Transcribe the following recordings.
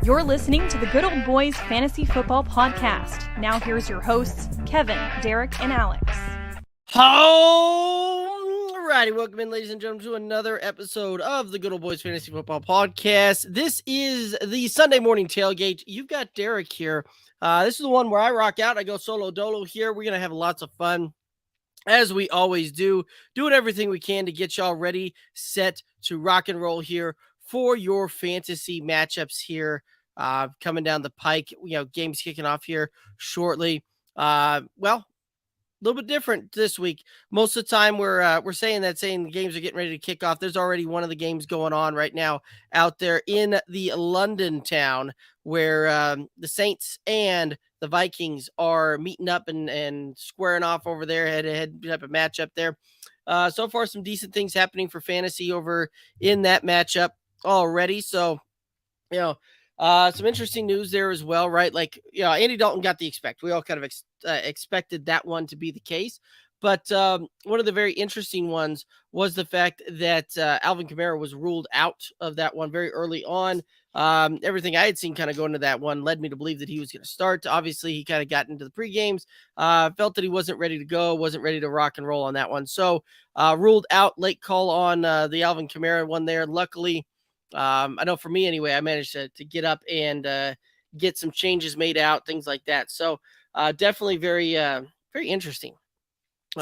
You're listening to the Good Old Boys Fantasy Football Podcast. Now here's your hosts, Kevin, Derek, and Alex. Alrighty, welcome in, ladies and gentlemen, to another episode of the Good Old Boys Fantasy Football Podcast. This is the Sunday Morning Tailgate. You've got Derek here. This is the one where I rock out. I go solo dolo here. We're going to have lots of fun, as we always do, doing everything we can to get y'all ready, set to rock and roll here for your fantasy matchups here coming down the pike. Games kicking off here shortly. A little bit different this week. Most of the time we're saying the games are getting ready to kick off. There's already one of the games going on right now out there in the London town where the Saints and the Vikings are meeting up and squaring off over there, head-to-head type of matchup there. So far, some decent things happening for fantasy over in that matchup already. So, some interesting news there as well, right? Andy Dalton got the expect. We all kind of expected that one to be the case. But one of the very interesting ones was the fact that Alvin Kamara was ruled out of that one very early on. Everything I had seen kind of go into that one led me to believe that he was going to start. Obviously, he kind of got into the pre-games, felt that he wasn't ready to go, wasn't ready to rock and roll on that one. So ruled out, late call on the Alvin Kamara one there. Luckily, I know for me anyway, I managed to get up and get some changes made out, things like that. So definitely very, very interesting.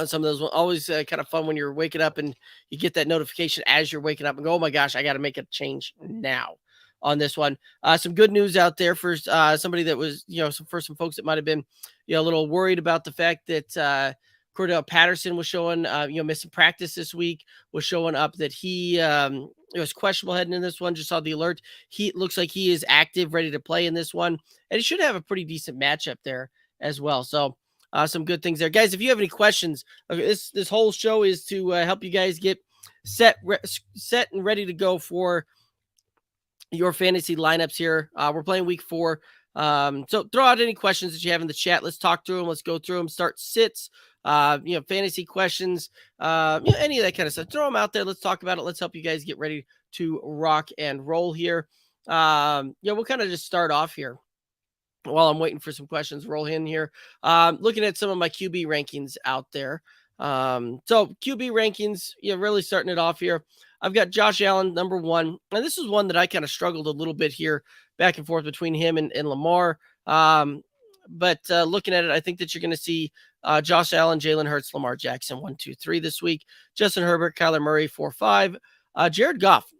Some of those always kind of fun when you're waking up and you get that notification as you're waking up and go, oh my gosh, I got to make a change now on this one. Some good news out there for somebody that was, for some folks that might've been, a little worried about the fact that Cordell Patterson was showing, missing practice this week, was showing up that he was questionable heading in this one. Just saw the alert. He looks like he is active, ready to play in this one, and he should have a pretty decent matchup there as well. So some good things there, guys. If you have any questions, this whole show is to help you guys get set and ready to go for your fantasy lineups here. We're playing week 4. So throw out any questions that you have in the chat. Let's talk through them. Let's go through them. Start sits, fantasy questions, any of that kind of stuff. Throw them out there. Let's talk about it. Let's help you guys get ready to rock and roll here. We'll kind of just start off here while I'm waiting for some questions roll in here. Looking at some of my QB rankings out there. So QB rankings, really starting it off here. I've got Josh Allen, number 1. And this is one that I kind of struggled a little bit here, back and forth between him and Lamar. But looking at it, I think that you're going to see Josh Allen, Jalen Hurts, Lamar Jackson, 1, 2, 3 this week. Justin Herbert, Kyler Murray, 4, 5. Jared Goff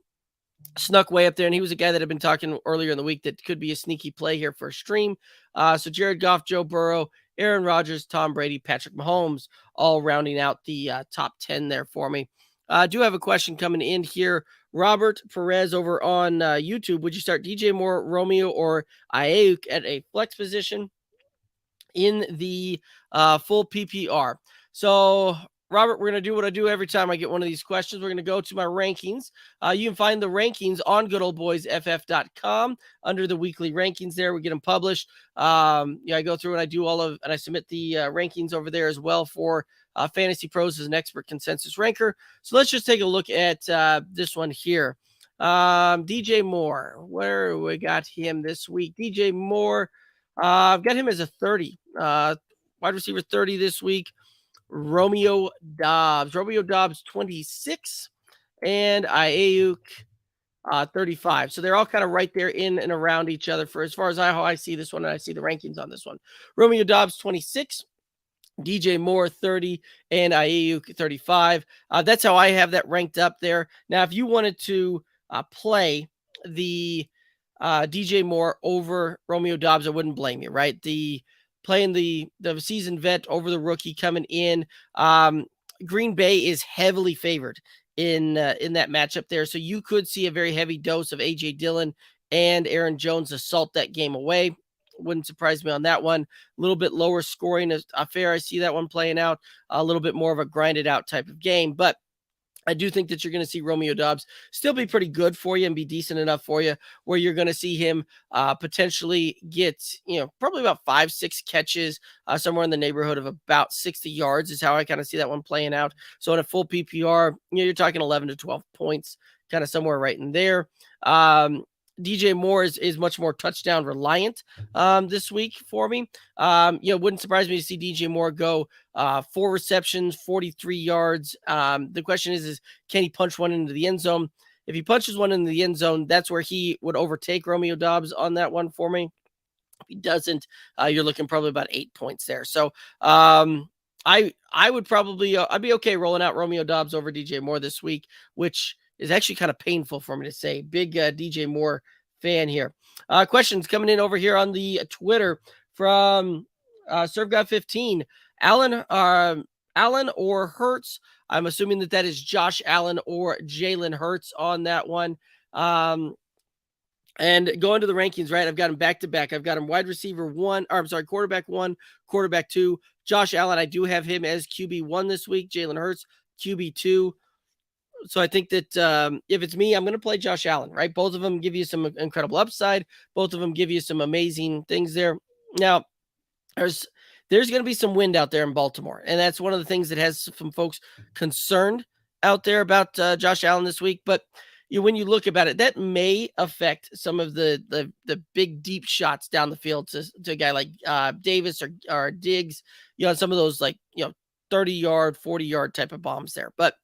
snuck way up there, and he was a guy that had been talking earlier in the week that could be a sneaky play here for a stream. So Jared Goff, Joe Burrow, Aaron Rodgers, Tom Brady, Patrick Mahomes, all rounding out the top 10 there for me. I do have a question coming in here. Robert Perez over on YouTube. Would you start DJ Moore, Romeo, or Ayuk at a flex position in the full PPR? So, Robert, we're going to do what I do every time I get one of these questions. We're going to go to my rankings. You can find the rankings on goodoldboysff.com under the weekly rankings there. We get them published. I go through and I do and I submit the rankings over there as well for FantasyPros as an expert consensus ranker. So let's just take a look at this one here. DJ Moore, where we got him this week? DJ Moore, I've got him as a 30, wide receiver 30 this week. Romeo Dobbs, 26, and Ayuk 35. So they're all kind of right there in and around each other for as far as how I see this one, and I see the rankings on this one. Romeo Dobbs 26, DJ Moore 30, and Ayuk 35. That's how I have that ranked up there. Now, if you wanted to play the DJ Moore over Romeo Dobbs, I wouldn't blame you, right? Playing the seasoned vet over the rookie coming in. Green Bay is heavily favored in that matchup there. So you could see a very heavy dose of A.J. Dillon and Aaron Jones assault that game away. Wouldn't surprise me on that one. A little bit lower scoring affair. I see that one playing out a little bit more of a grinded out type of game. But I do think that you're going to see Romeo Dobbs still be pretty good for you and be decent enough for you where you're going to see him potentially get, probably about 5-6 catches, somewhere in the neighborhood of about 60 yards is how I kind of see that one playing out. So in a full PPR, you're talking 11 to 12 points, kind of somewhere right in there. DJ Moore is much more touchdown reliant this week for me. Wouldn't surprise me to see DJ Moore go 4 receptions, 43 yards. The question is can he punch one into the end zone? If he punches one into the end zone, that's where he would overtake Romeo Doubs on that one for me. If he doesn't, you're looking probably about 8 points there. So I would probably I'd be okay rolling out Romeo Doubs over DJ Moore this week, which is actually kind of painful for me to say. Big DJ Moore fan here. Questions coming in over here on the Twitter from ServeGod15. Allen or Hurts? I'm assuming that is Josh Allen or Jalen Hurts on that one. And going to the rankings, right? I've got him back to back. I've got him quarterback 1, quarterback 2. Josh Allen, I do have him as QB1 this week. Jalen Hurts, QB2. So I think that if it's me, I'm going to play Josh Allen, right? Both of them give you some incredible upside. Both of them give you some amazing things there. Now, there's going to be some wind out there in Baltimore, and that's one of the things that has some folks concerned out there about Josh Allen this week. But when you look about it, that may affect some of the big deep shots down the field to a guy like Davis or Diggs, some of those 30-yard, 40-yard type of bombs there. But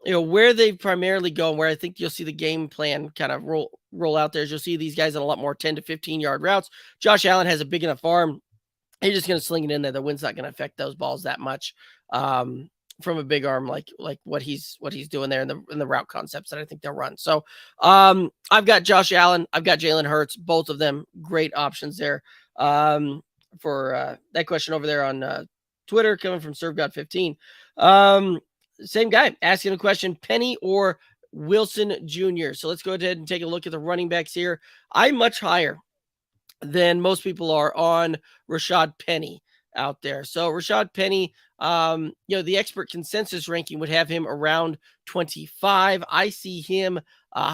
where they primarily go and where I think you'll see the game plan kind of roll out there is you'll see these guys on a lot more 10 to 15-yard routes. Josh Allen has a big enough arm. He's just going to sling it in there. The wind's not going to affect those balls that much from a big arm like what he's doing there in the route concepts that I think they'll run. So I've got Josh Allen. I've got Jalen Hurts. Both of them great options there for that question over there on Twitter coming from ServeGod15. Same guy asking a question, Penny or Wilson Jr. So let's go ahead and take a look at the running backs here. I'm much higher than most people are on Rashad Penny out there. So Rashad Penny, the expert consensus ranking would have him around 25. I see him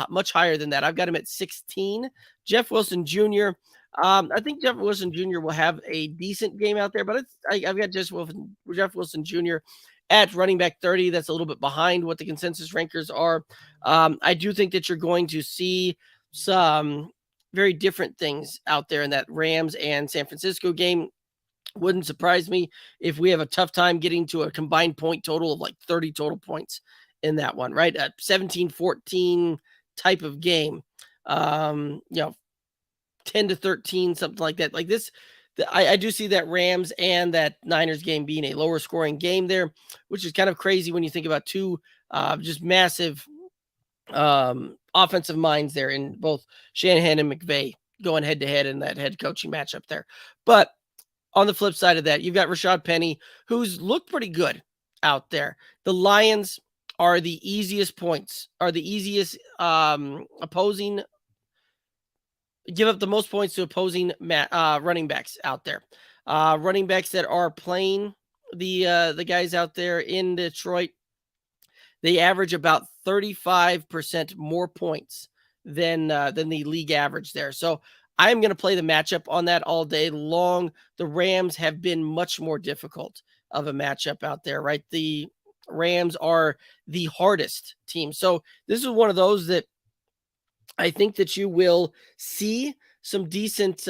much higher than that. I've got him at 16. Jeff Wilson Jr., I think Jeff Wilson Jr. will have a decent game out there, but I've got Jeff Wilson Jr. at running back 30. That's a little bit behind what the consensus rankers are. I do think that you're going to see some very different things out there in that Rams and San Francisco game. Wouldn't surprise me if we have a tough time getting to a combined point total of 30 total points in that one, right? A 17-14 type of game. 10 to 13, something like that. Like this, I do see that Rams and that Niners game being a lower scoring game there, which is kind of crazy when you think about two just massive offensive minds there in both Shanahan and McVay going head to head in that head coaching matchup there. But on the flip side of that, you've give up the most points to opposing running backs out there. Running backs that are playing the guys out there in Detroit, they average about 35% more points than the league average there. So I'm going to play the matchup on that all day long. The Rams have been much more difficult of a matchup out there, right? The Rams are the hardest team. So this is one of those that I think that you will see some decent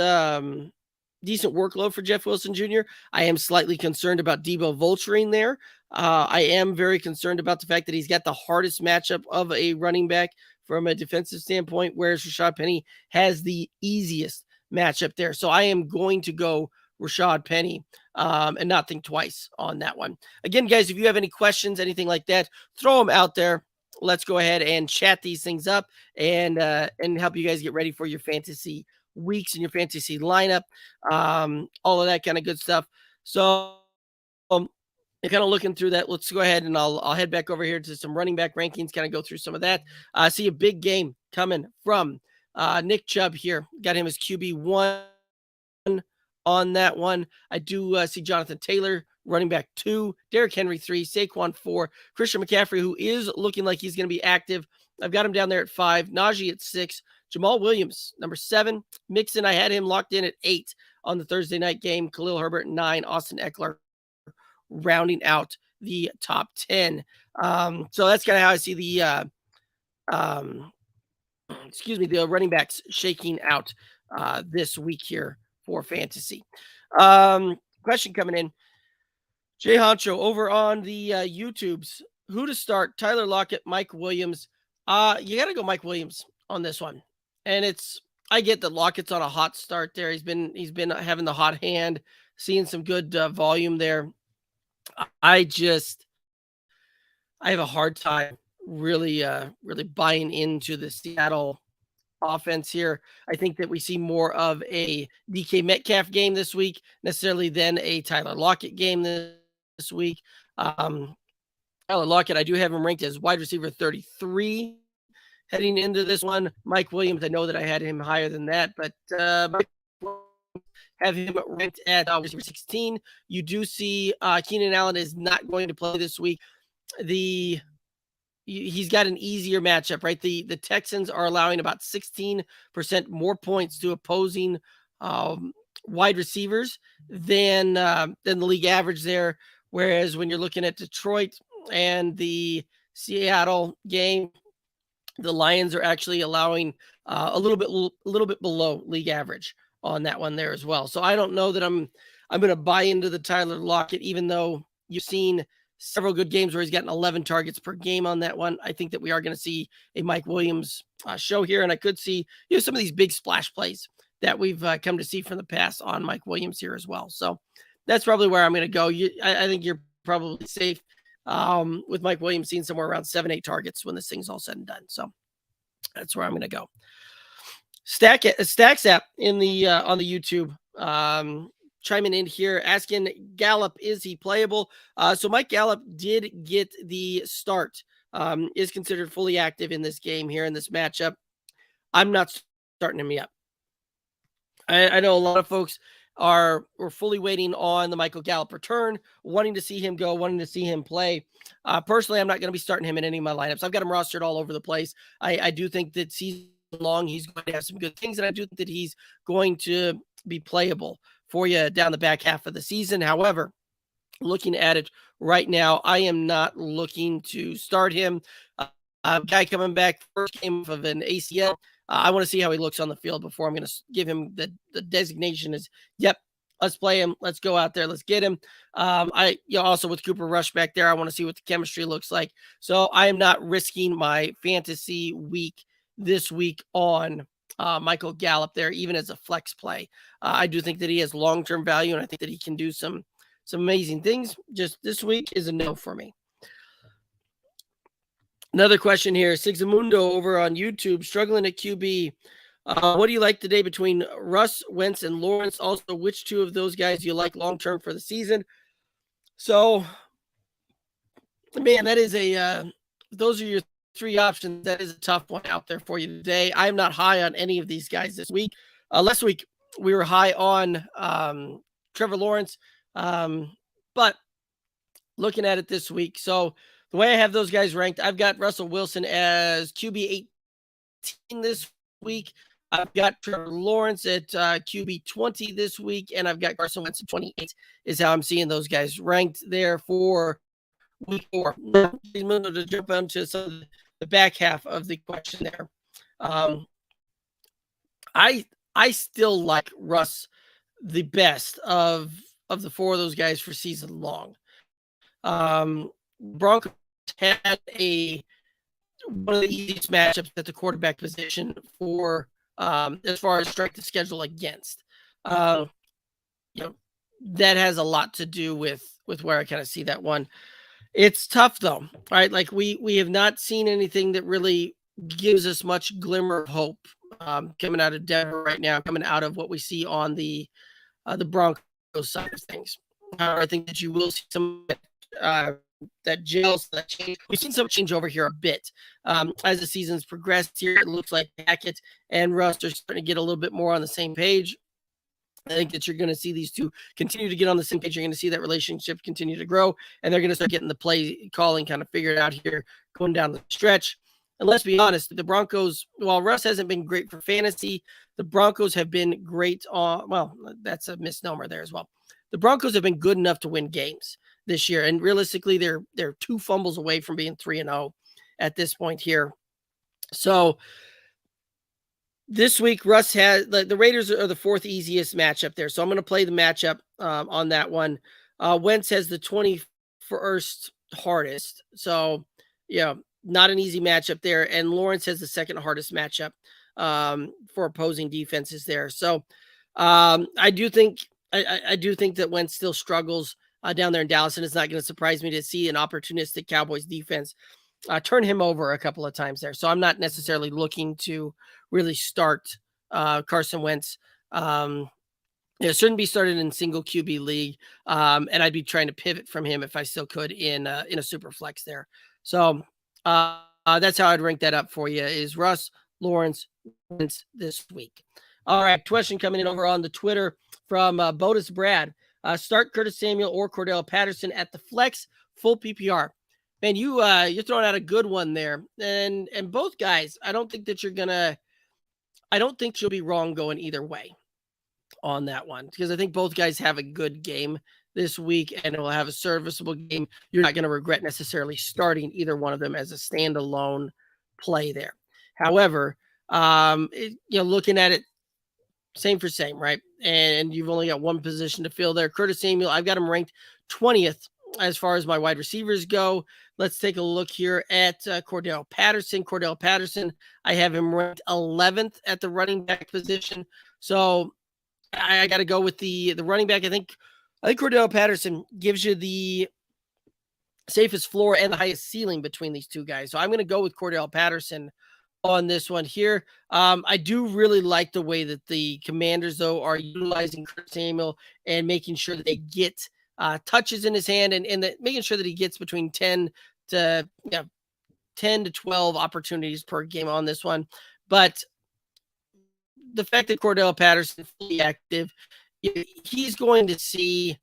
workload for Jeff Wilson Jr. I am slightly concerned about Debo vulturing there. I am very concerned about the fact that he's got the hardest matchup of a running back from a defensive standpoint, whereas Rashad Penny has the easiest matchup there. So I am going to go Rashad Penny and not think twice on that one. Again, guys, if you have any questions, anything like that, throw them out there. Let's go ahead and chat these things up and help you guys get ready for your fantasy weeks and your fantasy lineup, all of that kind of good stuff. So kind of looking through that, let's go ahead and I'll head back over here to some running back rankings, kind of go through some of that. I see a big game coming from Nick Chubb here. Got him as QB1 on that one. I do see Jonathan Taylor, running back 2, Derrick Henry 3, Saquon 4, Christian McCaffrey, who is looking like he's going to be active. I've got him down there at 5, Najee at 6, Jamal Williams, number 7, Mixon, I had him locked in at 8 on the Thursday night game, Khalil Herbert 9, Austin Eckler rounding out the top 10. So that's kind of how I see the excuse me, the running backs shaking out this week here for fantasy. Question coming in. Jay Honcho over on the YouTubes. Who to start? Tyler Lockett, Mike Williams. You got to go Mike Williams on this one. And I get that Lockett's on a hot start there. He's been having the hot hand, seeing some good volume there. I have a hard time really buying into the Seattle offense here. I think that we see more of a DK Metcalf game this week necessarily than a Tyler Lockett game this week. Tyler Lockett, I do have him ranked as wide receiver 33 heading into this one. Mike Williams, I know that I had him higher than that, but have him ranked at receiver 16. You do see Keenan Allen is not going to play this week. He's got an easier matchup, right? The Texans are allowing about 16% more points to opposing wide receivers than the league average there. Whereas when you're looking at Detroit and the Seattle game, the Lions are actually allowing a little bit below league average on that one there as well. So I don't know that I'm going to buy into the Tyler Lockett, even though you've seen several good games where he's gotten 11 targets per game on that one. I think that we are going to see a Mike Williams show here, and I could see some of these big splash plays that we've come to see from the past on Mike Williams here as well. So that's probably where I'm going to go. I think you're probably safe with Mike Williams seeing somewhere around 7-8 targets when this thing's all said and done. So that's where I'm going to go. Stacks app in the on the YouTube. Chiming in here, asking Gallup, is he playable? So Mike Gallup did get the start, is considered fully active in this game here in this matchup. I'm not starting him yet. I know a lot of folks were fully waiting on the Michael Gallup return, wanting to see him go, wanting to see him play. Personally, I'm not going to be starting him in any of my lineups. I've got him rostered all over the place. I do think that season long, he's going to have some good things, and I do think that he's going to be playable for you down the back half of the season. However, looking at it right now, I am not looking to start him. Guy coming back first game of an ACL. I want to see how he looks on the field before I'm going to give him the designation is, yep, let's play him. Let's go out there. Let's get him. Also with Cooper Rush back there, I want to see what the chemistry looks like. So I am not risking my fantasy week this week on Michael Gallup there, even as a flex play. I do think that he has long-term value, and I think that he can do some amazing things. Just this week is a no for me. Another question here. Sigzamundo over on YouTube, struggling at QB. What do you like today between Russ, Wentz, and Lawrence? Also, which two of those guys do you like long-term for the season? So, man, that is those are your three options. That is a tough one out there for you today. I'm not high on any of these guys this week. Last week we were high on Trevor Lawrence, but looking at it this week, so the way I have those guys ranked, I've got Russell Wilson as QB 18 this week. I've got Trevor Lawrence at QB 20 this week, and I've got Carson Wentz at 28 is how I'm seeing those guys ranked there for week 4. To jump onto some of the back half of the question there. I still like Russ the best of the 4 of those guys for season long. Broncos had one of the easiest matchups at the quarterback position for as far as strength of schedule against. That has a lot to do with where I kind of see that one. It's tough though, right? Like we have not seen anything that really gives us much glimmer of hope coming out of Denver right now, coming out of what we see on the Broncos side of things. I think that you will see some that gels, that change. We've seen some change over here a bit as the season's progressed here. It looks like Hackett and Russ are starting to get a little bit more on the same page. I think that you're going to see these two continue to get on the same page. You're going to see that relationship continue to grow, and they're going to start getting the play calling kind of figured out here going down the stretch. And let's be honest, the Broncos, while Russ hasn't been great for fantasy, the Broncos have been great on, well, that's a misnomer there as well. The Broncos have been good enough to win games this year. And realistically, they're 2 fumbles away from being 3-0 at this point here. So This week, Russ has the Raiders are the fourth easiest matchup there. So I'm going to play the matchup on that one. Wentz has the 21st hardest. So, yeah, not an easy matchup there. And Lawrence has the second hardest matchup for opposing defenses there. So I do think that Wentz still struggles down there in Dallas, and it's not going to surprise me to see an opportunistic Cowboys defense turn him over a couple of times there. So I'm not necessarily looking to really start Carson Wentz. Shouldn't be started in single QB league, and I'd be trying to pivot from him if I still could in a super flex there. So that's how I'd rank that up for you: is Russ, Lawrence, Wentz this week. All right, question coming in over on the Twitter from Botus Brad. Start Curtis Samuel or Cordell Patterson at the flex, full PPR. Man, you're throwing out a good one there, and both guys. I don't think you'll be wrong going either way on that one, because I think both guys have a good game this week and will have a serviceable game. You're not going to regret necessarily starting either one of them as a standalone play there. However, looking at it same for same, right? And you've only got one position to fill there. Curtis Samuel, I've got him ranked 20th as far as my wide receivers go. Let's take a look here at Cordell Patterson. Cordell Patterson, I have him ranked 11th at the running back position. So I got to go with the running back. I think Cordell Patterson gives you the safest floor and the highest ceiling between these two guys. So I'm going to go with Cordell Patterson on this one here. I do really like the way that the Commanders, though, are utilizing Curtis Samuel and making sure that they get touches in his hand and making sure that he gets between 10 to 12 opportunities per game on this one. But the fact that Cordell Patterson is fully active, he's going to see.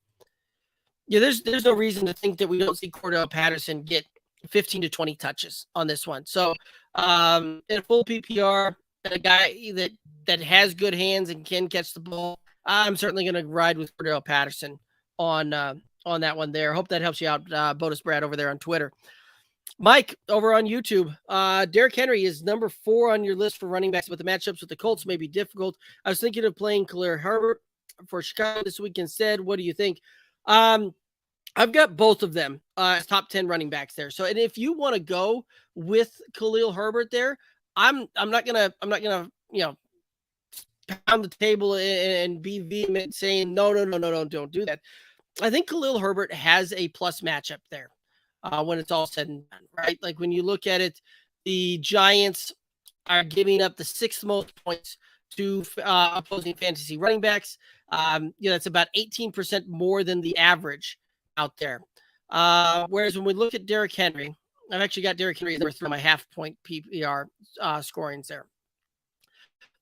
There's no reason to think that we don't see Cordell Patterson get 15 to 20 touches on this one. So in a full PPR, a guy that has good hands and can catch the ball, I'm certainly going to ride with Cordell Patterson on that one there. Hope that helps you out, Botus Brad over there on Twitter. Mike over on YouTube, Derrick Henry is number 4 on your list for running backs, but the matchups with the Colts may be difficult. I was thinking of playing Khalil Herbert for Chicago this week instead. What do you think? I've got both of them as top 10 running backs there. So, and if you want to go with Khalil Herbert there, I'm not gonna pound the table and be vehement saying no, don't do that. I think Khalil Herbert has a plus matchup there when it's all said and done, right? Like when you look at it, the Giants are giving up the 6th most points to opposing fantasy running backs. That's about 18% more than the average out there. Whereas when we look at Derrick Henry, I've actually got Derrick Henry there through my half-point PPR scorings there.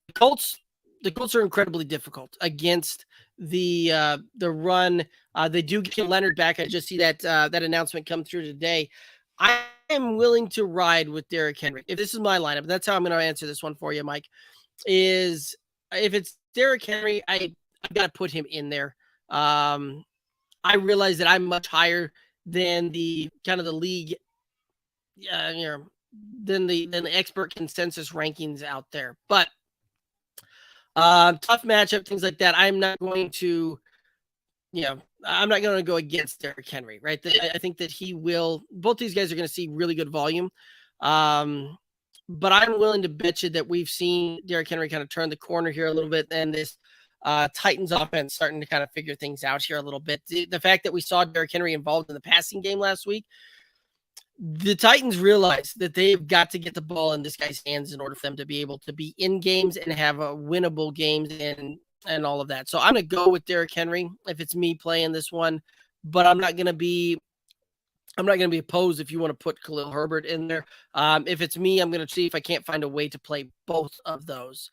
The Colts are incredibly difficult against the run. They do get Leonard back. I just see that announcement come through today. I am willing to ride with Derrick Henry. If this is my lineup, that's how I'm going to answer this one for you, Mike. Is if it's Derrick Henry, I've got to put him in there. I realize that I'm much higher than the kind of the league, than the expert consensus rankings out there. But tough matchup, things like that. I'm not going to, I'm not going to go against Derrick Henry, right? I think that both these guys are going to see really good volume. But I'm willing to bet you that we've seen Derrick Henry kind of turn the corner here a little bit, and this Titans offense starting to kind of figure things out here a little bit. The fact that we saw Derrick Henry involved in the passing game last week, the Titans realize that they've got to get the ball in this guy's hands in order for them to be able to be in games and have a winnable games and all of that. So I'm going to go with Derrick Henry if it's me playing this one, but I'm not going to be opposed if you want to put Khalil Herbert in there. If it's me, I'm going to see if I can't find a way to play both of those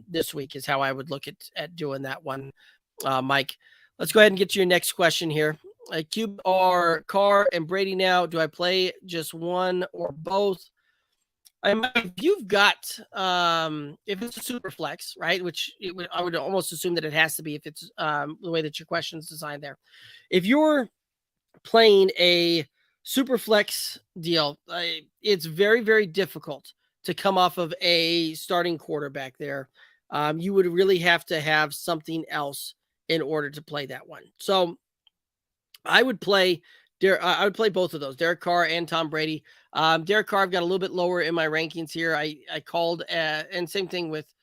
this week is how I would look at doing that one. Mike, let's go ahead and get to your next question here. Cube or Carr and Brady now. Do I play just one or both? If you've got, if it's a super flex, right, which I would almost assume that it has to be if it's the way that your question is designed there. If you're playing a super flex deal, it's very, very difficult to come off of a starting quarterback there. You would really have to have something else in order to play that one. So I would play both of those, Derek Carr and Tom Brady. Derek Carr I've got a little bit lower in my rankings here. I called, and same thing with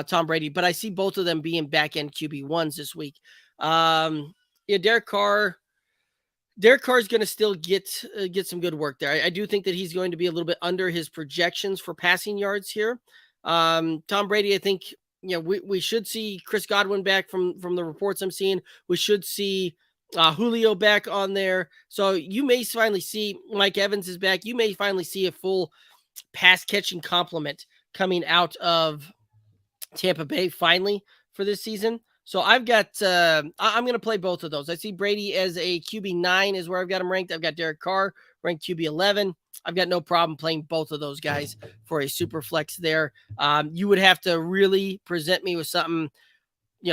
Tom Brady, but I see both of them being back-end QB1s this week. Derek Carr is going to still get some good work there. I do think that he's going to be a little bit under his projections for passing yards here. Tom Brady, I think, we should see Chris Godwin back from the reports I'm seeing. We should see Julio back on there. So you may finally see Mike Evans is back. You may finally see a full pass catching complement coming out of Tampa Bay finally for this season. So I've got, I'm going to play both of those. I see Brady as a QB9 is where I've got him ranked. I've got Derek Carr ranked QB11. I've got no problem playing both of those guys for a super flex there. You would have to really present me with something,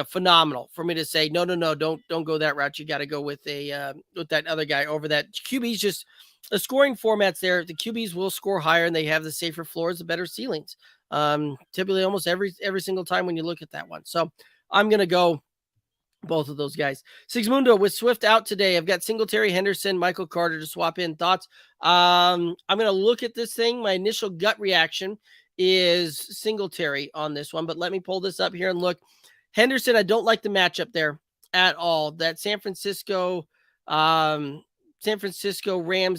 phenomenal for me to say, no, don't go that route. You got to go with with that other guy over that. QB's just the scoring formats there. The QBs will score higher and they have the safer floors, the better ceilings. Typically almost every single time when you look at that one. So I'm going to go both of those guys. Sigmundo with Swift out today. I've got Singletary, Henderson, Michael Carter to swap in. Thoughts? I'm going to look at this thing. My initial gut reaction is Singletary on this one, but let me pull this up here and look. Henderson, I don't like the matchup there at all. That San Francisco Rams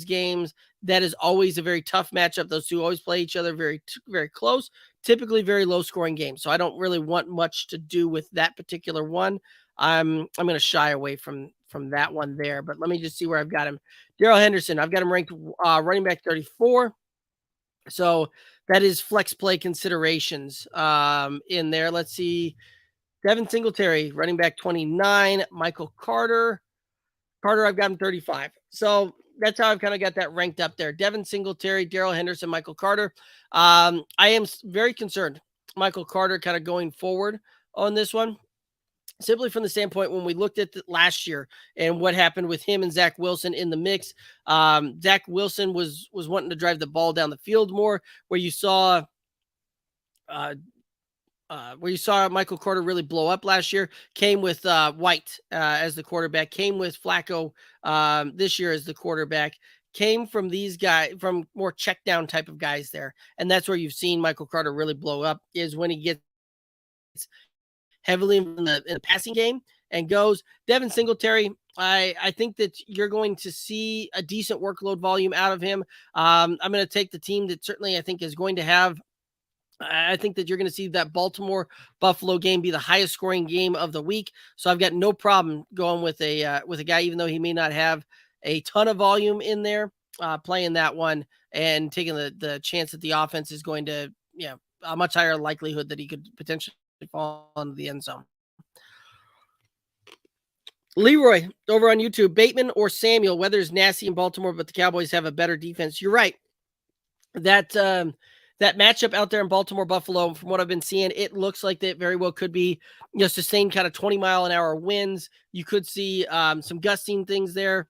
games, that is always a very tough matchup. Those two always play each other very, very close, typically very low scoring games. So I don't really want much to do with that particular one. I'm going to shy away from that one there, but let me just see where I've got him. Darrell Henderson, I've got him ranked running back 34. So that is flex play considerations in there. Let's see. Devin Singletary, running back 29. Michael Carter, I've got him 35. So that's how I've kind of got that ranked up there. Devin Singletary, Darrell Henderson, Michael Carter. I am very concerned, Michael Carter, kind of going forward on this one. Simply from the standpoint when we looked at last year and what happened with him and Zach Wilson in the mix. Zach Wilson was wanting to drive the ball down the field more, where you saw Michael Carter really blow up last year. Came with White as the quarterback, came with Flacco this year as the quarterback, came from these guys, from more check down type of guys there. And that's where you've seen Michael Carter really blow up, is when he gets heavily in the passing game and goes. Devin Singletary, I think that you're going to see a decent workload volume out of him. I'm going to take the team that certainly I think is going to have, I think that you're going to see that Baltimore-Buffalo game be the highest scoring game of the week. So I've got no problem going with a guy, even though he may not have a ton of volume in there, playing that one and taking the chance that the offense is going to, a much higher likelihood that he could potentially fall into the end zone. Leroy over on YouTube, Bateman or Samuel, weather is nasty in Baltimore, but the Cowboys have a better defense. You're right. That matchup out there in Baltimore, Buffalo, from what I've been seeing, it looks like that very well could be, sustained kind of 20-mile-an-hour winds. You could see some gusting things there.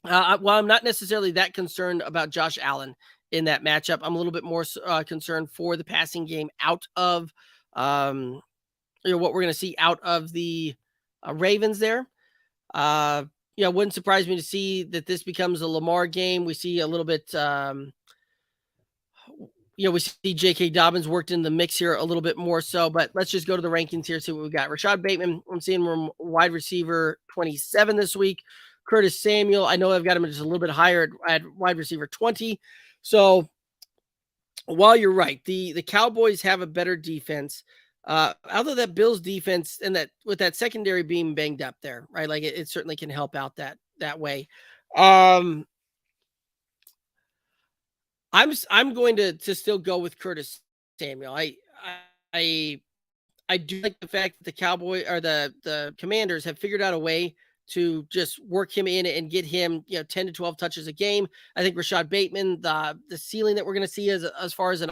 While I'm not necessarily that concerned about Josh Allen in that matchup, I'm a little bit more concerned for the passing game out of what we're going to see out of the Ravens there. It wouldn't surprise me to see that this becomes a Lamar game. We see a little bit, we see J.K. Dobbins worked in the mix here a little bit more so, but let's just go to the rankings here, see what we got. Rashad Bateman, I'm seeing him wide receiver 27 this week. Curtis Samuel, I know I've got him just a little bit higher at wide receiver 20. So while you're right, the Cowboys have a better defense. Although that Bills defense and that with that secondary being banged up there, right? Like it certainly can help out that way. I'm going to still go with Curtis Samuel. I do like the fact that the Cowboy or the Commanders have figured out a way to just work him in and get him, 10 to 12 touches a game. I think Rashad Bateman, the ceiling that we're going to see as far as an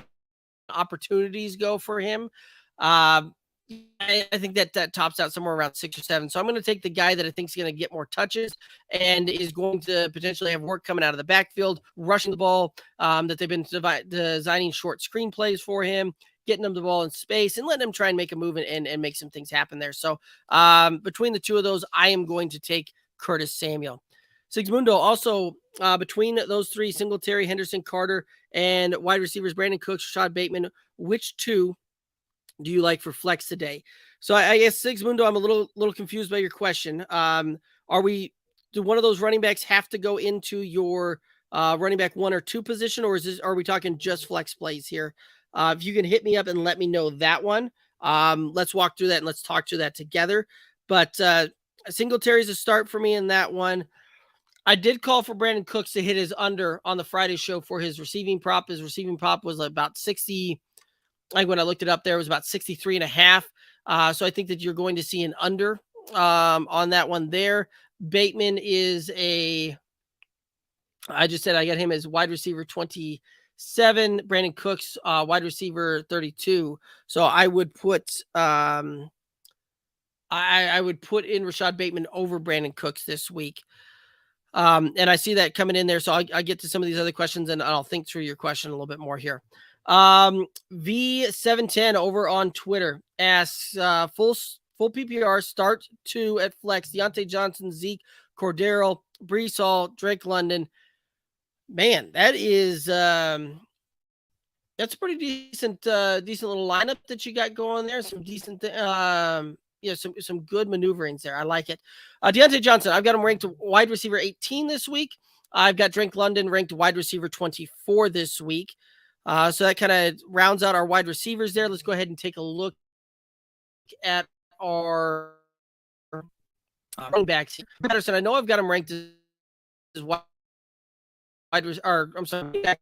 opportunities go for him, I think that tops out somewhere around 6 or 7. So I'm going to take the guy that I think is going to get more touches and is going to potentially have work coming out of the backfield, rushing the ball, that they've been designing short screenplays for him, getting him the ball in space and letting him try and make a move and make some things happen there. So between the two of those, I am going to take Curtis Samuel. Sigmundo also between those three, Singletary, Henderson, Carter, and wide receivers, Brandon Cooks, Rashad Bateman, which two do you like for flex today? So I guess Sigmundo, I'm a little confused by your question. Do one of those running backs have to go into your running back 1 or 2 position, or are we talking just flex plays here? If you can hit me up and let me know that one, let's walk through that and let's talk through that together. But Singletary is a start for me in that one. I did call for Brandon Cooks to hit his under on the Friday show for his receiving prop. His receiving prop was about 60. Like when I looked it up there, it was about 63.5. So I think that you're going to see an under on that one there. Bateman is I just said I got him as wide receiver 27. Brandon Cooks, wide receiver 32. So I would put I would put in Rashad Bateman over Brandon Cooks this week. And I see that coming in there. So I'll get to some of these other questions and I'll think through your question a little bit more here. V710 over on Twitter asks, full PPR start 2 at flex, Deontay Johnson, Zeke, Cordero, Breece Hall, Drake London. Man, that is, that's a pretty decent little lineup that you got going there. Some decent, some good maneuverings there. I like it. Deontay Johnson, I've got him ranked wide receiver 18 this week. I've got Drake London ranked wide receiver 24 this week. So that kind of rounds out our wide receivers there. Let's go ahead and take a look at our running backs. Patterson, I know I've got him ranked as wide receiver. I'm sorry, that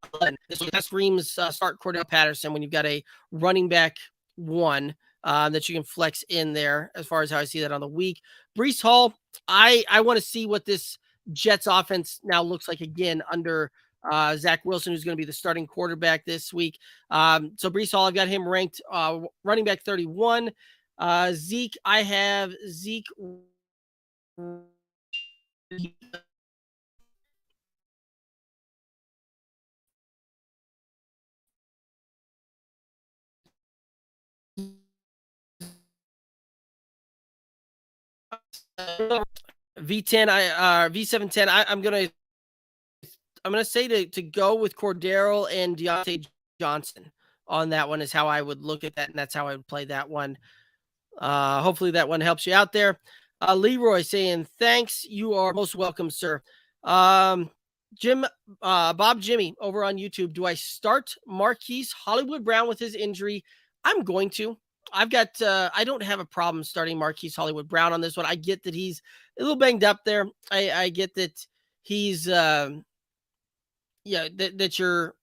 screams start Cordell Patterson when you've got a running back 1 that you can flex in there as far as how I see that on the week. Breece Hall, I want to see what this Jets offense now looks like again under Zach Wilson, who's going to be the starting quarterback this week. So Breece Hall, I've got him ranked running back 31. Zeke, I have Zeke. V10, V710. I'm gonna say to go with Cordero and Deontay Johnson on that one is how I would look at that, and that's how I would play that one. Hopefully that one helps you out there. Leroy saying thanks. You are most welcome, sir. Bob Jimmy over on YouTube. Do I start Marquis Hollywood Brown with his injury? I'm going to. I've got I don't have a problem starting Marquis Hollywood Brown on this one. I get that he's a little banged up there. I get that he's that you're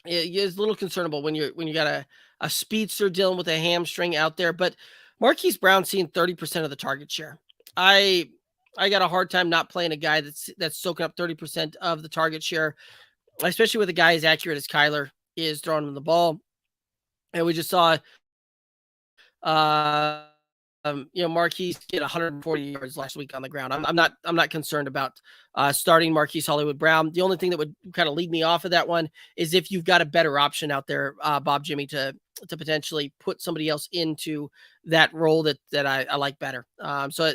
it's a little concernable when you got a speedster dealing with a hamstring out there. But Marquise Brown seeing 30% of the target share. I got a hard time not playing a guy that's soaking up 30% of the target share, especially with a guy as accurate as Kyler is throwing him the ball. And we just saw Marquise get 140 yards last week on the ground. I'm not concerned about starting Marquise Hollywood Brown. The only thing that would kind of lead me off of that one is if you've got a better option out there, Bob Jimmy, to potentially put somebody else into that role that I like better. So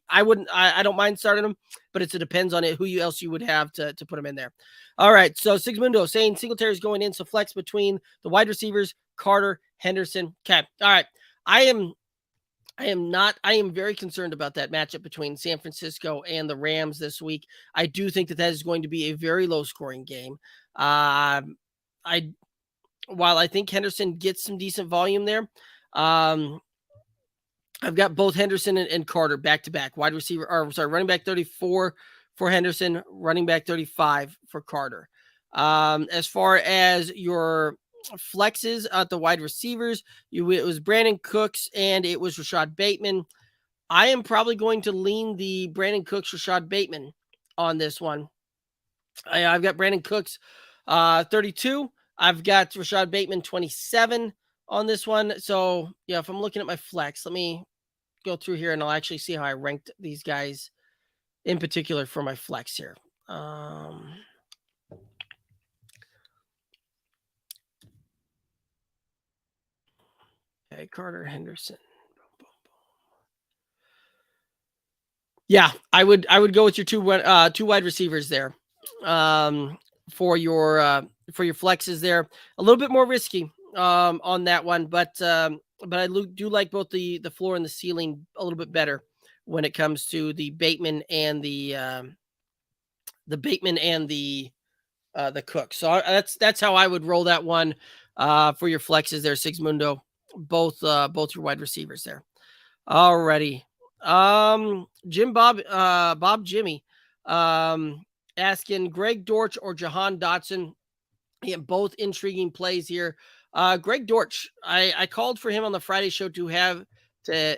I don't mind starting them, but it depends on who else you would have to put them in there. All right. So Sigmundo saying Singletary is going in. So flex between the wide receivers, Carter, Henderson. Okay. All right. I am very concerned about that matchup between San Francisco and the Rams this week. I do think that is going to be a very low scoring game. While I think Henderson gets some decent volume there, I've got both Henderson and Carter back to back running back 34 for Henderson, running back 35 for Carter. As far as your flexes at the wide receivers, it was Brandon Cooks and it was Rashad Bateman. I am probably going to lean the Brandon Cooks, Rashad Bateman on this one. I've got Brandon Cooks 32. I've got Rashad Bateman 27. on this one. So yeah, if I'm looking at my flex, let me go through here and I'll actually see how I ranked these guys in particular for my flex here. Okay, Carter Henderson. Yeah, I would go with your two wide receivers there. For your flexes there. A little bit more risky on that one, but I do like both the floor and the ceiling a little bit better when it comes to the Bateman and the Cook. So that's how I would roll that one for your flexes there, Sigmundo. Both your wide receivers there. Alrighty. Bob Jimmy asking Greg Dortch or Jahan Dotson. Yeah, both intriguing plays here. Greg Dortch, I called for him on the Friday show to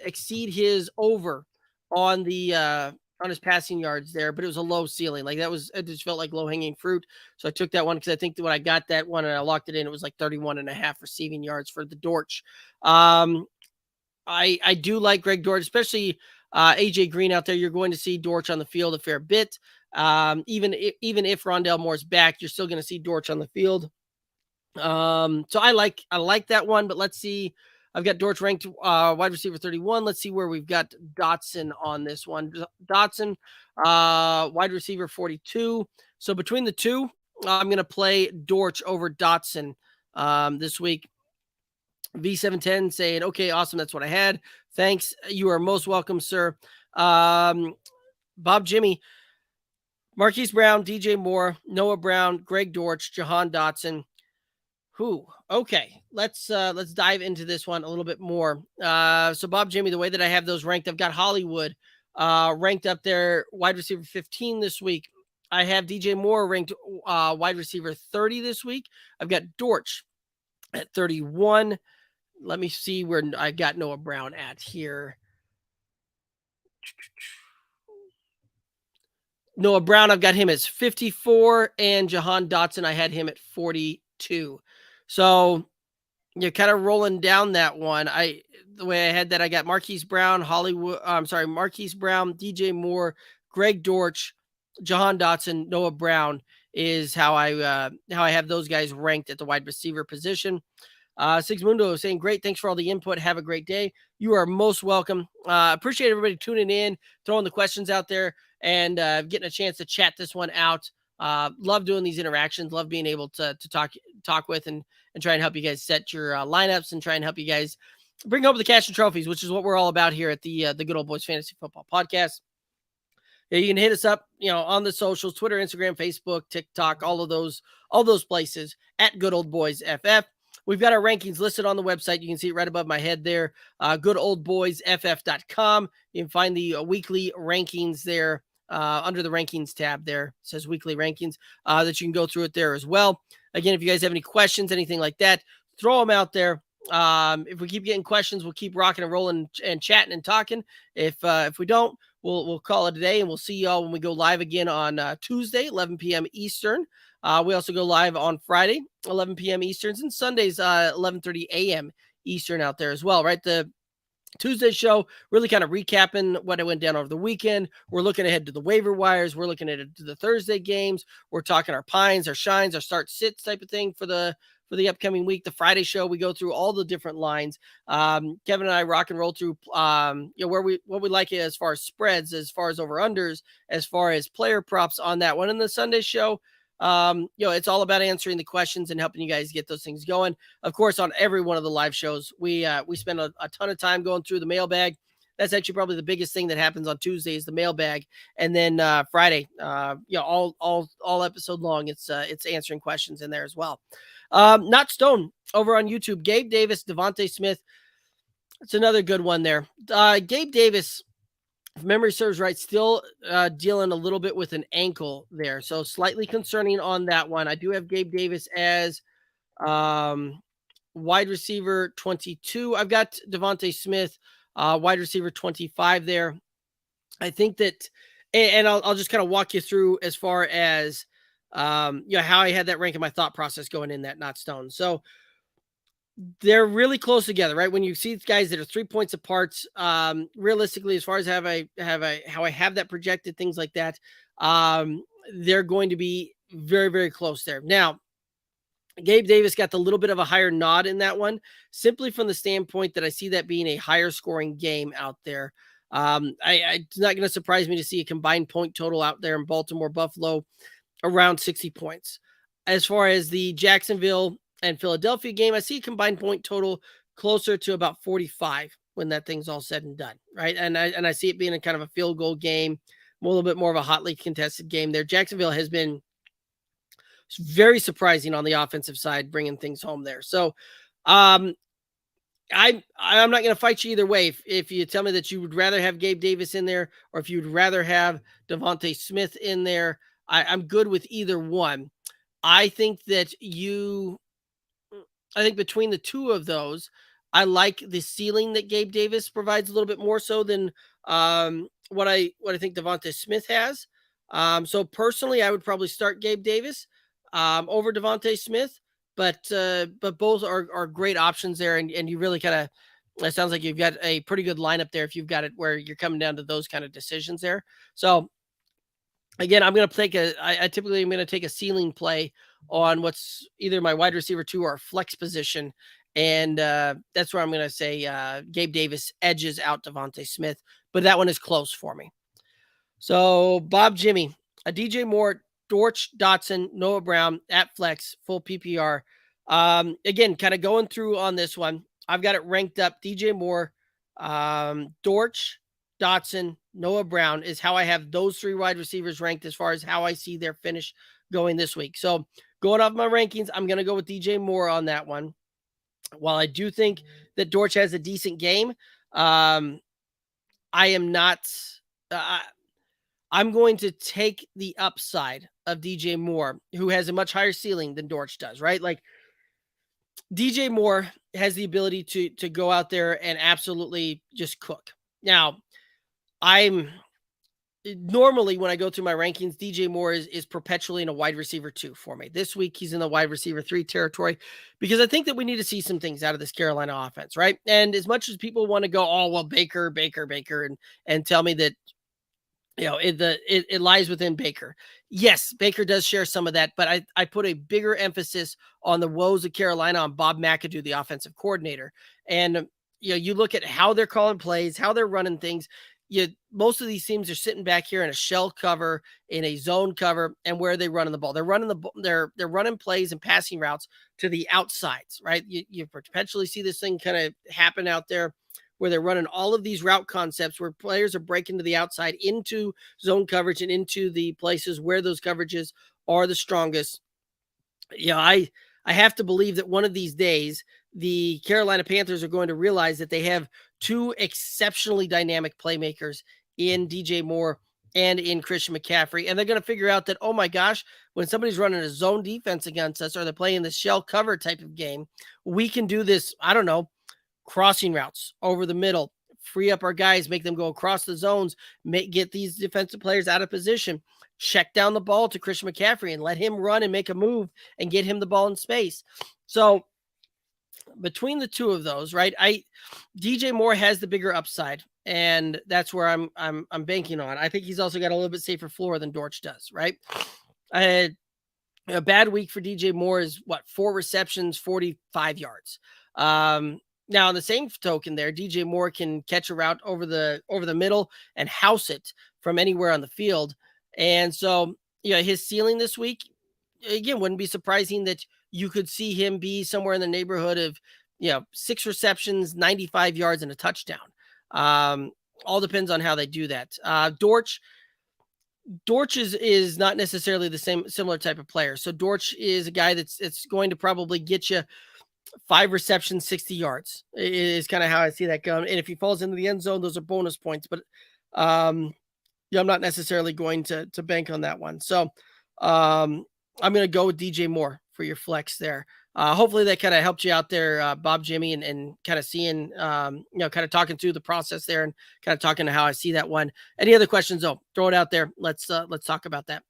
exceed his over on his passing yards there, but it was a low ceiling. It just felt like low hanging fruit. So I took that one because I think that when I got that one and I locked it in, it was like 31.5 receiving yards for the Dortch. I do like Greg Dortch, especially AJ Green out there. You're going to see Dortch on the field a fair bit. Even if Rondale Moore's back, you're still going to see Dortch on the field. So I like that one, but let's see. I've got Dortch ranked wide receiver 31. Let's see where we've got Dotson on this one. Dotson, wide receiver 42. So between the two, I'm going to play Dortch over Dotson this week. V710 saying, okay, awesome. That's what I had. Thanks. You are most welcome, sir. Bob Jimmy, Marquise Brown, DJ Moore, Noah Brown, Greg Dortch, Jahan Dotson. Okay. Let's dive into this one a little bit more. So Bob Jimmy, the way that I have those ranked, I've got Hollywood ranked up there, wide receiver 15 this week. I have DJ Moore ranked wide receiver 30 this week. I've got Dortch at 31. Let me see where I got Noah Brown at here. Noah Brown, I've got him as 54, and Jahan Dotson, I had him at 42. So you're kind of rolling down that one. The way I had that, I got Marquise Brown, Marquise Brown, DJ Moore, Greg Dortch, Jahan Dotson, Noah Brown is how I have those guys ranked at the wide receiver position. Sigmundo saying, great. Thanks for all the input. Have a great day. You are most welcome. Appreciate everybody tuning in, throwing the questions out there, and getting a chance to chat this one out. Love doing these interactions. Love being able to talk with and try and help you guys set your lineups and try and help you guys bring home the cash and trophies, which is what we're all about here at the Good Old Boys Fantasy Football Podcast. Yeah, you can hit us up, on the socials, Twitter, Instagram, Facebook, TikTok, all those places at Good Old Boys FF. We've got our rankings listed on the website. You can see it right above my head there, goodoldboysff.com. You can find the weekly rankings there under the rankings tab there. It says weekly rankings that you can go through it there as well. Again, if you guys have any questions, anything like that, throw them out there. If we keep getting questions, we'll keep rocking and rolling and chatting and talking. If we don't, we'll call it a day, and we'll see y'all when we go live again on Tuesday, 11 p.m. Eastern. We also go live on Friday, 11 p.m. Easterns, and Sundays, 11:30 a.m. Eastern out there as well, right? The Tuesday show, really kind of recapping what went down over the weekend. We're looking ahead to the waiver wires. We're looking ahead to the Thursday games. We're talking our pines, our shines, our start sits type of thing for the upcoming week. The Friday show, we go through all the different lines. Kevin and I rock and roll through, what we like as far as spreads, as far as over unders, as far as player props on that one. In the Sunday show, it's all about answering the questions and helping you guys get those things going. Of course, on every one of the live shows, we spend a ton of time going through the mailbag. That's actually probably the biggest thing that happens on Tuesday is the mailbag. And then Friday, all episode long, it's answering questions in there as well. Not Stone over on YouTube. Gabe Davis, Devontae Smith. It's another good one there. Gabe Davis, if memory serves right, still dealing a little bit with an ankle there. So slightly concerning on that one. I do have Gabe Davis as wide receiver 22. I've got Devontae Smith, wide receiver 25 there. I think that, and I'll just kind of walk you through as far as, how I had that rank in my thought process going in that, not Stone. So they're really close together, right? When you see guys that are 3 points apart, realistically, as far as how I have that projected, things like that, they're going to be very, very close there. Now, Gabe Davis got the little bit of a higher nod in that one, simply from the standpoint that I see that being a higher scoring game out there. It's not going to surprise me to see a combined point total out there in Baltimore, Buffalo around 60 points. As far as the Jacksonville and Philadelphia game, I see a combined point total closer to about 45 when that thing's all said and done, right? And I see it being a kind of a field goal game, a little bit more of a hotly contested game there. Jacksonville has been very surprising on the offensive side, bringing things home there. So, I'm not going to fight you either way. If you tell me that you would rather have Gabe Davis in there, or if you'd rather have Devontae Smith in there, I'm good with either one. I think between the two of those, I like the ceiling that Gabe Davis provides a little bit more so than what I think Devontae Smith has. So personally, I would probably start Gabe Davis over Devontae Smith, but both are great options there, and you really kind of, it sounds like you've got a pretty good lineup there if you've got it where you're coming down to those kind of decisions there. So again, I'm going to take I typically am going to take a ceiling play on what's either my wide receiver 2 or flex position. And that's where I'm going to say Gabe Davis edges out Devontae Smith, but that one is close for me. So Bob Jimmy, a DJ Moore, Dortch, Dotson, Noah Brown at flex, full PPR. Again, kind of going through on this one. I've got it ranked up. DJ Moore, Dortch, Dotson, Noah Brown is how I have those 3 wide receivers ranked as far as how I see their finish going this week. So going off my rankings, I'm going to go with DJ Moore on that one. While I do think that Dortch has a decent game, I am not. I'm going to take the upside of DJ Moore, who has a much higher ceiling than Dortch does, right? Like DJ Moore has the ability to go out there and absolutely just cook. Now, normally when I go through my rankings, DJ Moore is perpetually in a wide receiver 2 for me. This week, he's in the wide receiver 3 territory because I think that we need to see some things out of this Carolina offense, right? And as much as people want to go, oh, well, Baker, and tell me that, it lies within Baker. Yes, Baker does share some of that, but I put a bigger emphasis on the woes of Carolina on Bob McAdoo, the offensive coordinator. And, you look at how they're calling plays, how they're running things. Most of these teams are sitting back here in a shell cover, in a zone cover, and where are they running the ball? They're running plays and passing routes to the outsides, right? You potentially see this thing kind of happen out there where they're running all of these route concepts where players are breaking to the outside into zone coverage and into the places where those coverages are the strongest. I have to believe that one of these days, the Carolina Panthers are going to realize that they have 2 exceptionally dynamic playmakers in DJ Moore and in Christian McCaffrey. And they're going to figure out that, oh my gosh, when somebody's running a zone defense against us, or they're playing the shell cover type of game, we can do this, I don't know, crossing routes over the middle, free up our guys, make them go across the zones, get these defensive players out of position, check down the ball to Christian McCaffrey and let him run and make a move and get him the ball in space. So between the two of those, right, DJ Moore has the bigger upside, and that's where I'm banking on. I think he's also got a little bit safer floor than Dortch does, right? A bad week for DJ Moore is 4 receptions, 45 yards. Now, on the same token there, DJ Moore can catch a route over the middle and house it from anywhere on the field. And so, his ceiling this week, again, wouldn't be surprising that you could see him be somewhere in the neighborhood of, 6 receptions, 95 yards, and a touchdown. All depends on how they do that. Dortch is not necessarily the similar type of player. So Dortch is a guy it's going to probably get you 5 receptions, 60 yards is kind of how I see that going. And if he falls into the end zone, those are bonus points. But I'm not necessarily going to bank on that one. So I'm going to go with DJ Moore for your flex there. Hopefully that kind of helped you out there, Bob Jimmy, and kind of seeing, kind of talking through the process there and kind of talking to how I see that one. Any other questions though? Throw it out there. Let's talk about that.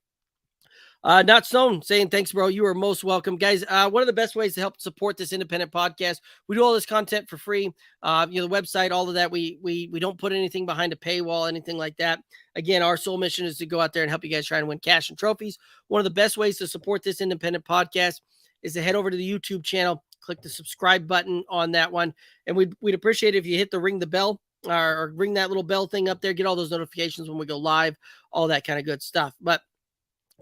Not Stone saying thanks, bro. You are most welcome, guys. One of the best ways to help support this independent podcast, we do all this content for free. The website, all of that. We don't put anything behind a paywall, anything like that. Again, our sole mission is to go out there and help you guys try and win cash and trophies. One of the best ways to support this independent podcast is to head over to the YouTube channel, click the subscribe button on that one, and we'd appreciate it if you hit the ring the bell or ring that little bell thing up there, get all those notifications when we go live, all that kind of good stuff. But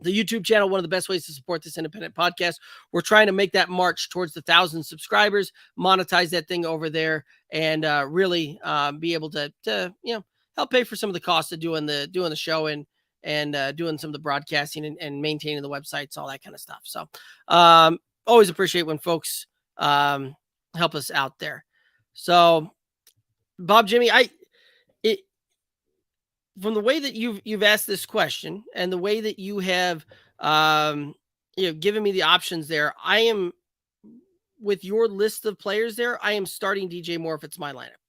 the YouTube channel, one of the best ways to support this independent podcast. We're trying to make that march towards the 1,000 subscribers, monetize that thing over there, and really be able to help pay for some of the costs of doing the show and doing some of the broadcasting and maintaining the websites, all that kind of stuff. So always appreciate when folks help us out there. So Bob, Jimmy, from the way that you've asked this question and the way that you have given me the options there, I am with your list of players there. I am starting DJ Moore if it's my lineup.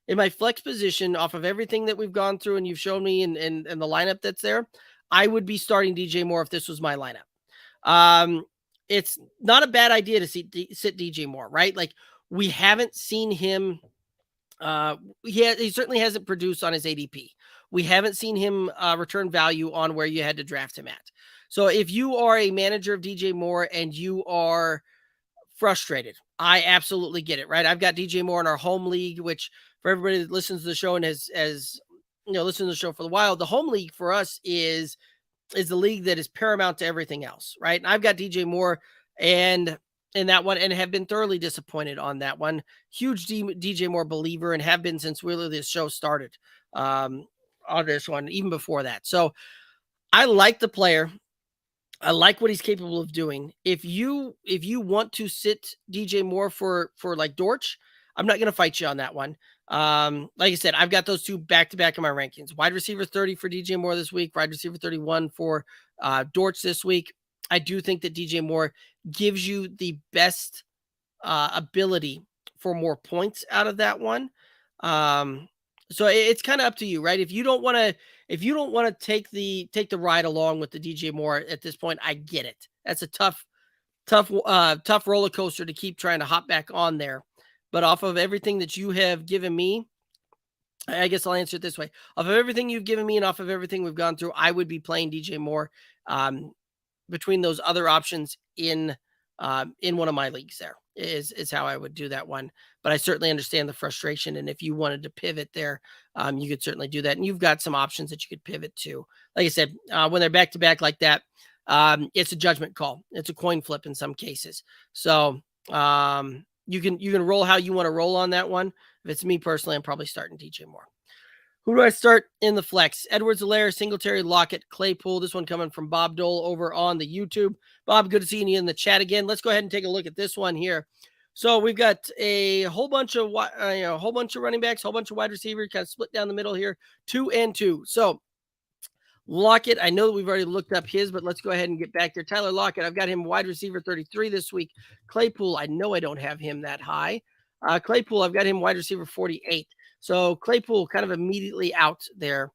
In my flex position, off of everything that we've gone through and you've shown me and the lineup that's there, I would be starting DJ Moore if this was my lineup. It's not a bad idea to sit DJ Moore, right? Like, we haven't seen him. He certainly hasn't produced on his ADP. We haven't seen him return value on where you had to draft him at. So if you are a manager of DJ Moore and you are frustrated, I absolutely get it, right? I've got DJ Moore in our home league, which for everybody that listens to the show and has listened to the show for a while, the home league for us is the league that is paramount to everything else, right? And I've got DJ Moore and in that one and have been thoroughly disappointed on that one. Huge DJ Moore believer and have been since really this show started on this one, even before that. So I like the player. I like what he's capable of doing. If you want to sit DJ Moore for like Dortch, I'm not going to fight you on that one. Like I said, I've got those two back-to-back in my rankings. Wide receiver 30 for DJ Moore this week, wide receiver 31 for Dortch this week. I do think that DJ Moore gives you the best ability for more points out of that one. So it's kind of up to you, right? If you don't want to take the ride along with the DJ Moore at this point, I get it. That's a tough roller coaster to keep trying to hop back on there. But off of everything that you have given me, I guess I'll answer it this way. Off of everything you've given me and off of everything we've gone through, I would be playing DJ Moore between those other options in one of my leagues. There is how I would do that one. But I certainly understand the frustration. And if you wanted to pivot there, you could certainly do that. And you've got some options that you could pivot to. Like I said, when they're back to back like that, it's a judgment call. It's a coin flip in some cases. So you can roll how you want to roll on that one. If it's me personally, I'm probably starting DJ Moore. Who do I start in the flex? Edwards-Helaire, Singletary, Lockett, Claypool. This one coming from Bob Dole over on the YouTube. Bob, good to see you in the chat again. Let's go ahead and take a look at this one here. So we've got a whole bunch of running backs, whole bunch of wide receivers, kind of split down the middle here, 2 and 2. So Lockett, I know that we've already looked up his, but let's go ahead and get back there. Tyler Lockett, I've got him wide receiver 33 this week. Claypool, I know I don't have him that high. Claypool, I've got him wide receiver 48. So Claypool kind of immediately out there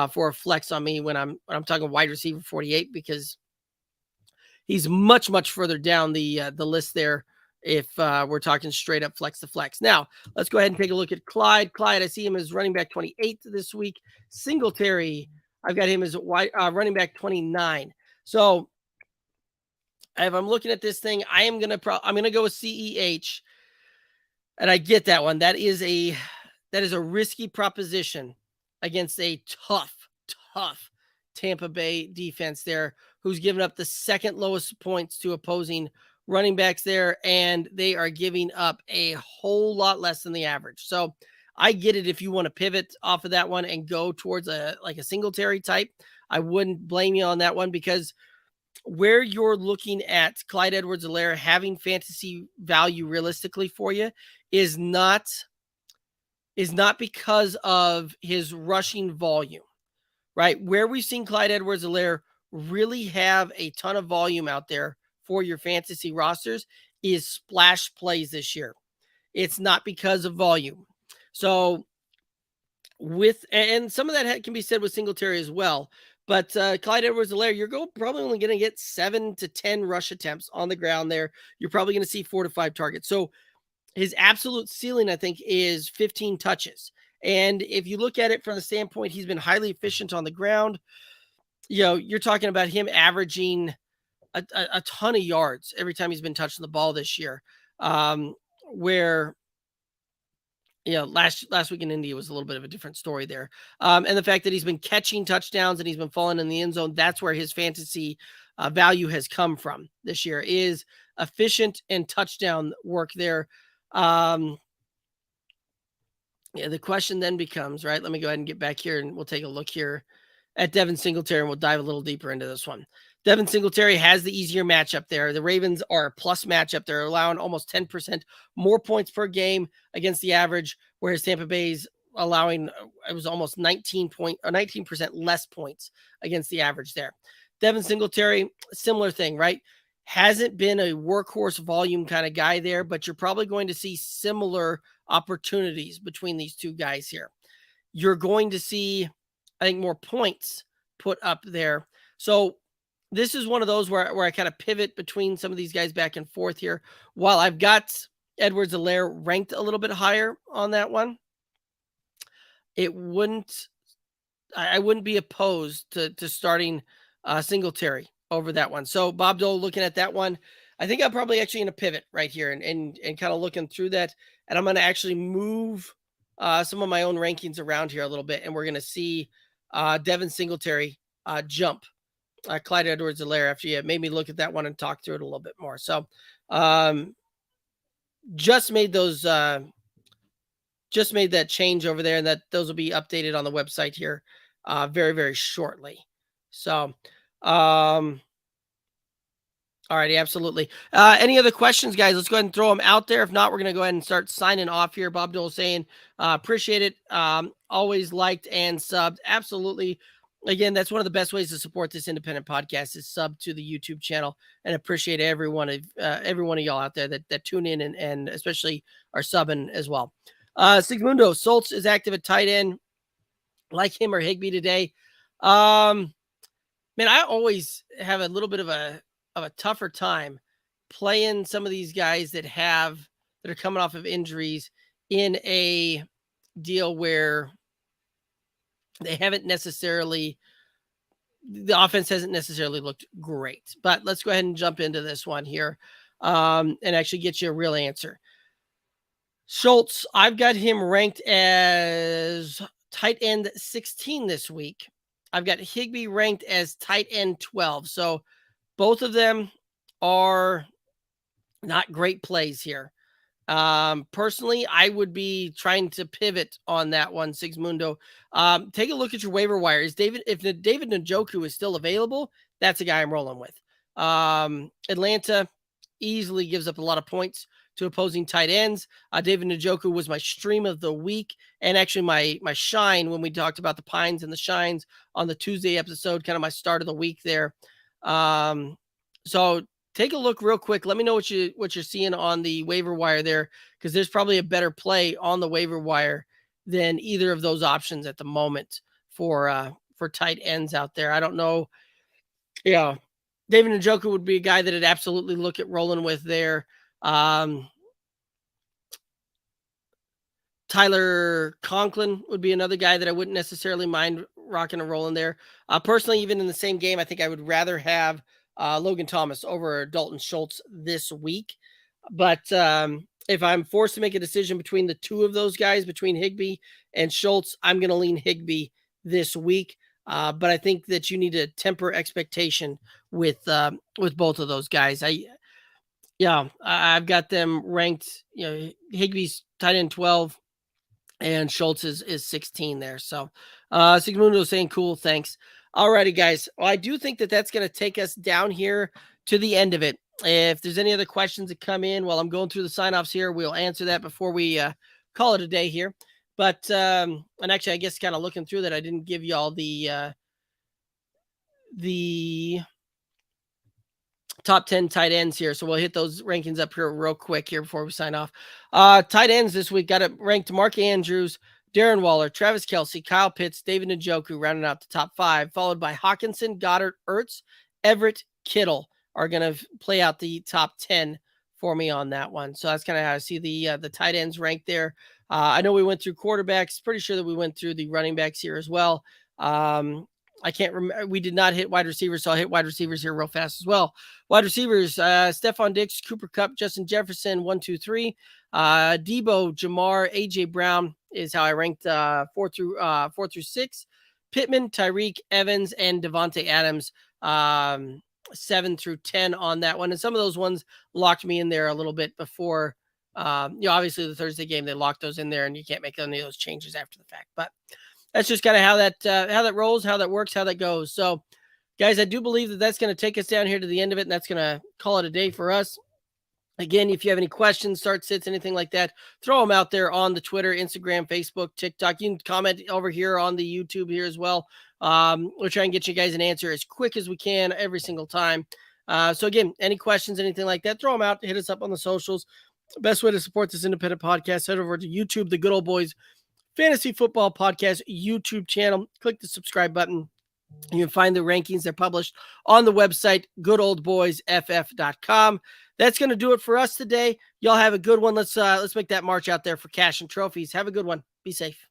for a flex on me when I'm talking wide receiver 48, because he's much, much further down the list there if we're talking straight up flex to flex. Now, let's go ahead and take a look at Clyde. Clyde, I see him as running back 28 this week. Singletary, I've got him as running back 29. So if I'm looking at this thing, I'm gonna go with CEH, and I get that one. That is a risky proposition against a tough Tampa Bay defense there, who's given up the second lowest points to opposing running backs there, and they are giving up a whole lot less than the average. So I get it if you want to pivot off of that one and go towards a Singletary type. I wouldn't blame you on that one, because where you're looking at Clyde Edwards-Helaire having fantasy value realistically for you is not because of his rushing volume, right? Where we've seen Clyde Edwards-Helaire really have a ton of volume out there for your fantasy rosters is splash plays this year. It's not because of volume. So and some of that can be said with Singletary as well, But Clyde Edwards-Helaire, you're probably only going to get 7 to 10 rush attempts on the ground there. You're probably going to see 4 to 5 targets. So his absolute ceiling, I think, is 15 touches. And if you look at it from the standpoint, he's been highly efficient on the ground. You're talking about him averaging a ton of yards every time he's been touching the ball this year. Where last week in Indy was a little bit of a different story there. And the fact that he's been catching touchdowns and he's been falling in the end zone, that's where his fantasy value has come from this year, is efficient and touchdown work there. The question then becomes, right, let me go ahead and get back here and we'll take a look here at Devin Singletary and we'll dive a little deeper into this one. Devin Singletary has the easier matchup there. The Ravens are a plus matchup. They're allowing almost 10% more points per game against the average, whereas Tampa Bay's allowing, it was almost 19% less points against the average there. Devin Singletary, similar thing, right? Hasn't been a workhorse volume kind of guy there, but you're probably going to see similar opportunities between these two guys here. You're going to see, I think, more points put up there. So this is one of those where I kind of pivot between some of these guys back and forth here. While I've got Edwards-Helaire ranked a little bit higher on that one, I wouldn't be opposed to starting Singletary over that one. So Bob Dole, looking at that one, I think I'm probably actually going to pivot right here and kind of looking through that. And I'm going to actually move some of my own rankings around here a little bit. And we're going to see Devin Singletary jump Clyde Edwards-Helaire after you made me look at that one and talk through it a little bit more. So just made that change over there, and that those will be updated on the website here very, very shortly. So all righty, absolutely. Any other questions, guys? Let's go ahead and throw them out there. If not, we're going to go ahead and start signing off here. Bob Dole saying, appreciate it. Always liked and subbed. Absolutely. Again, that's one of the best ways to support this independent podcast is sub to the YouTube channel, and appreciate every one of y'all out there that tune in and especially are subbing as well. Sigmundo Soltz is active at tight end. Like him or Higbee today. Man, I always have a little bit of a tougher time playing some of these guys that are coming off of injuries in a deal where they haven't necessarily, the offense hasn't necessarily looked great. But let's go ahead and jump into this one here and actually get you a real answer. Schultz, I've got him ranked as tight end 16 this week. I've got Higbee ranked as tight end 12. So both of them are not great plays here. Personally, I would be trying to pivot on that one, Sigmundo. Take a look at your waiver wire. If David Njoku is still available, that's a guy I'm rolling with. Atlanta easily gives up a lot of points to opposing tight ends. David Njoku was my stream of the week, and actually my shine when we talked about the Pines and the Shines on the Tuesday episode, kind of my start of the week there. So take a look real quick. Let me know what you're seeing on the waiver wire there, because there's probably a better play on the waiver wire than either of those options at the moment for tight ends out there. I don't know. Yeah, David Njoku would be a guy that I'd absolutely look at rolling with there. Tyler Conklin would be another guy that I wouldn't necessarily mind rocking and rolling there. Personally, even in the same game, I think I would rather have Logan Thomas over Dalton Schultz this week. But if I'm forced to make a decision between the two of those guys, between Higbee and Schultz, I'm going to lean Higbee this week. But I think that you need to temper expectation with both of those guys. I've got them ranked, Higbee's tight end 12 and Schultz is 16 there. So Sigmundo saying cool. Thanks. All righty, guys. Well, I do think that that's going to take us down here to the end of it. If there's any other questions that come in while I'm going through the sign-offs here, we'll answer that before we call it a day here. But, and actually, I guess kind of looking through that, I didn't give y'all the top 10 tight ends here. So we'll hit those rankings up here real quick here before we sign off. Tight ends this week got it ranked Mark Andrews, Darren Waller, Travis Kelce, Kyle Pitts, David Njoku rounding out the top 5, followed by Hawkinson, Goddard, Ertz, Everett, Kittle are going to play out the top 10 for me on that one. So that's kind of how I see the tight ends ranked there. I know we went through quarterbacks. Pretty sure that we went through the running backs here as well. I can't remember. We did not hit wide receivers, so I'll hit wide receivers here real fast as well. Wide receivers, Stephon Diggs, Cooper Kupp, Justin Jefferson, 1, 2, 3. Debo, Jamar, AJ Brown is how I ranked 4 through 6. Pittman, Tyreek, Evans, and Devontae Adams, 7 through 10 on that one. And some of those ones locked me in there a little bit before. Obviously the Thursday game, they locked those in there, and you can't make any of those changes after the fact. But that's just kind of how that rolls, how that works, how that goes. So, guys, I do believe that that's going to take us down here to the end of it, and that's going to call it a day for us. Again, if you have any questions, start sits, anything like that, throw them out there on the Twitter, Instagram, Facebook, TikTok. You can comment over here on the YouTube here as well. We'll try and get you guys an answer as quick as we can every single time. So again, any questions, anything like that, throw them out. Hit us up on the socials. Best way to support this independent podcast, head over to YouTube, the Good Old Boys Fantasy Football Podcast YouTube channel. Click the subscribe button. You can find the rankings. They're published on the website, goodoldboysff.com. That's going to do it for us today. Y'all have a good one. Let's make that march out there for cash and trophies. Have a good one. Be safe.